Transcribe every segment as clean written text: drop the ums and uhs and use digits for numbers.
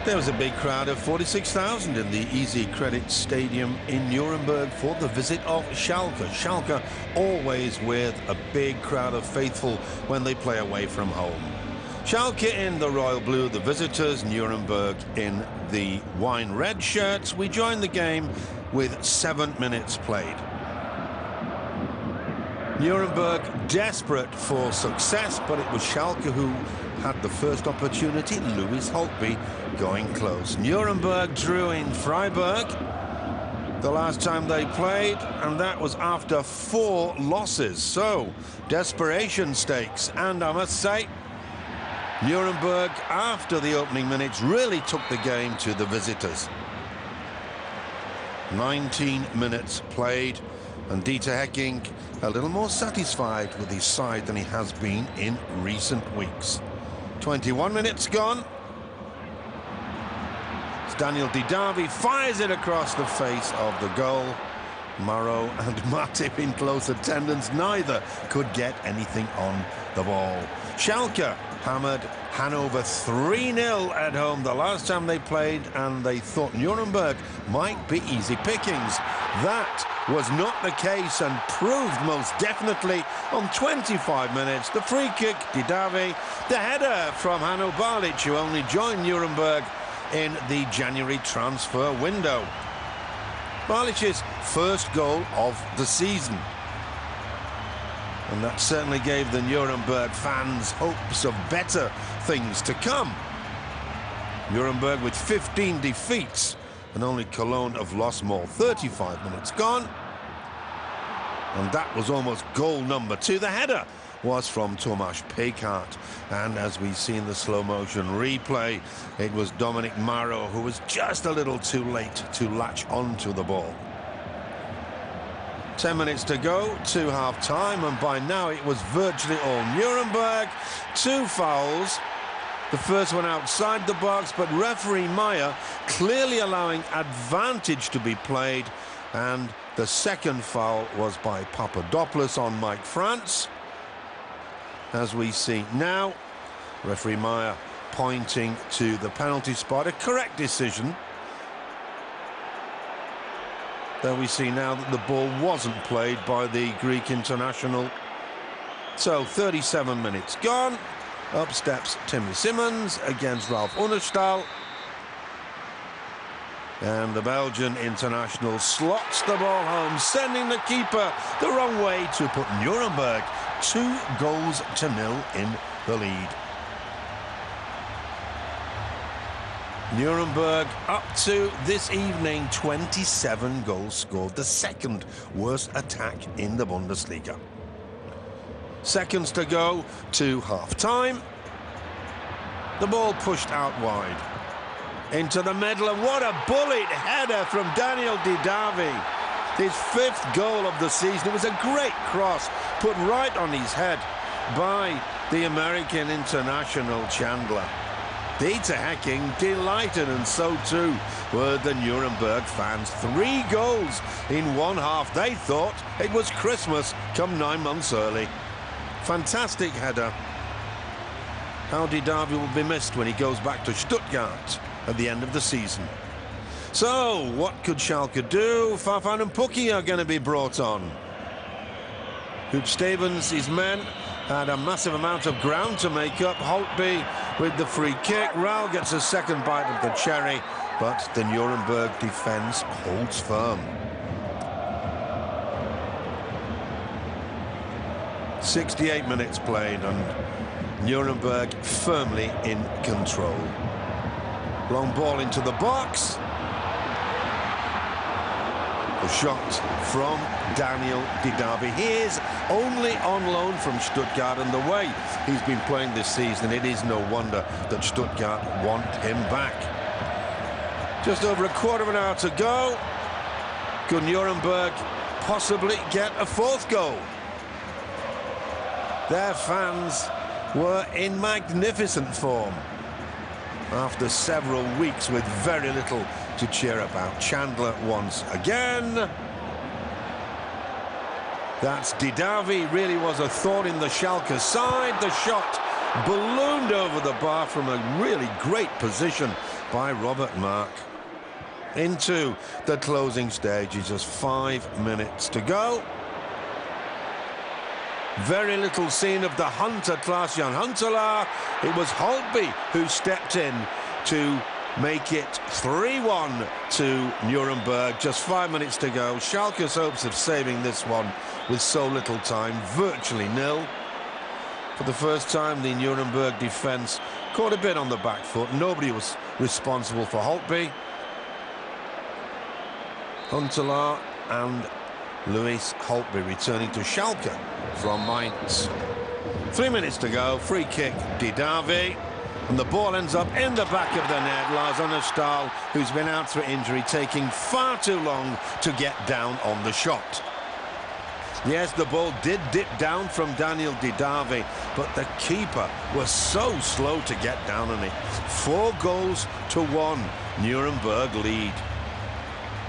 There was a big crowd of 46,000 in the Easy Credit Stadium in Nuremberg for the visit of Schalke. Schalke always with a big crowd of faithful when they play away from home. Schalke in the royal blue, the visitors, Nuremberg in the wine red shirts. We joined the game with 7 minutes played. Nuremberg desperate for success, but it was Schalke who had the first opportunity. Louis Holtby going close. Nuremberg drew in Freiburg the last time they played, and that was after 4 losses. So, desperation stakes, and I must say, Nuremberg, after the opening minutes, really took the game to the visitors. 19 minutes played, and Dieter Hecking a little more satisfied with his side than he has been in recent weeks. 21 minutes gone. Daniel Didavi fires it across the face of the goal. Maro and Matip in close attendance. Neither could get anything on the ball. Schalke hammered Hanover 3-0 at home the last time they played, and they thought Nuremberg might be easy pickings. That was not the case and proved most definitely on 25 minutes. The free kick, Didavi, the header from Hanno Balic, who only joined Nuremberg in the January transfer window. Balic's first goal of the season. And that certainly gave the Nuremberg fans hopes of better things to come. Nuremberg with 15 defeats, and only Cologne have lost more. 35 minutes gone. And that was almost goal number 2. The header was from Tomáš Pékart, and as we see in the slow motion replay, it was Dominic Maro who was just a little too late to latch onto the ball. 10 minutes to go to half-time, and by now it was virtually all Nuremberg. 2 fouls, the first one outside the box, but referee Meyer clearly allowing advantage to be played, and the second foul was by Papadopoulos on Mike France. As we see now, referee Meyer pointing to the penalty spot, a correct decision. There we see now that the ball wasn't played by the Greek international. So 37 minutes gone. Up steps Timmy Simmons against Ralf Unerstal. And the Belgian international slots the ball home, sending the keeper the wrong way to put Nuremberg 2-0 in the lead. Nuremberg up to this evening 27 goals scored, the second worst attack in the Bundesliga. Seconds to go to half-time. The ball pushed out wide. Into the middle, and what a bullet header from Daniel Didavi. His 5th goal of the season. It was a great cross, put right on his head by the American international Chandler. Dieter Hecking delighted, and so too were the Nuremberg fans. 3 goals in one half. They thought it was Christmas come 9 months early. Fantastic header. How Didavi will be missed when he goes back to Stuttgart at the end of the season. So, what could Schalke do? Fafan and Pukki are going to be brought on. Huub Stevens, his men, had a massive amount of ground to make up. Holtby with the free kick. Raul gets a second bite of the cherry, but the Nuremberg defence holds firm. 68 minutes played, and Nuremberg firmly in control. Long ball into the box. The shot from Daniel Didavi. He is only on loan from Stuttgart, and the way he's been playing this season, it is no wonder that Stuttgart want him back. Just over a quarter of an hour to go. Could Nuremberg possibly get a 4th goal? Their fans were in magnificent form after several weeks with very little to cheer about. Chandler once again. That's Didavi, really was a thorn in the Schalke side. The shot ballooned over the bar from a really great position by Robert Mark. Into the closing stages, just 5 minutes to go. Very little seen of the Hunter, Klaas-Jan Huntelaar. It was Holtby who stepped in to make it 3-1 to Nuremburg. Just 5 minutes to go. Schalke's hopes of saving this one with so little time, virtually nil. For the first time, the Nuremberg defence caught a bit on the back foot. Nobody was responsible for Holtby. Huntelaar and Louis Holtby returning to Schalke from Mainz. 3 minutes to go, free kick, Didavi, and the ball ends up in the back of the net. Lars-Arne Stahl, who's been out through injury, taking far too long to get down on the shot. Yes, the ball did dip down from Daniel Didavi, but the keeper was so slow to get down on it. 4-1, Nuremberg lead.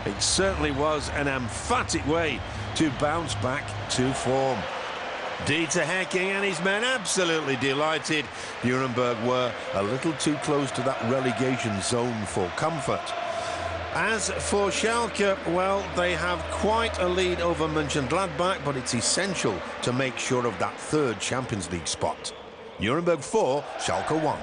It certainly was an emphatic way to bounce back to form. Dieter Hecking and his men absolutely delighted. Nuremberg were a little too close to that relegation zone for comfort. As for Schalke, well, they have quite a lead over Mönchengladbach, but it's essential to make sure of that third Champions League spot. Nuremberg 4, Schalke 1.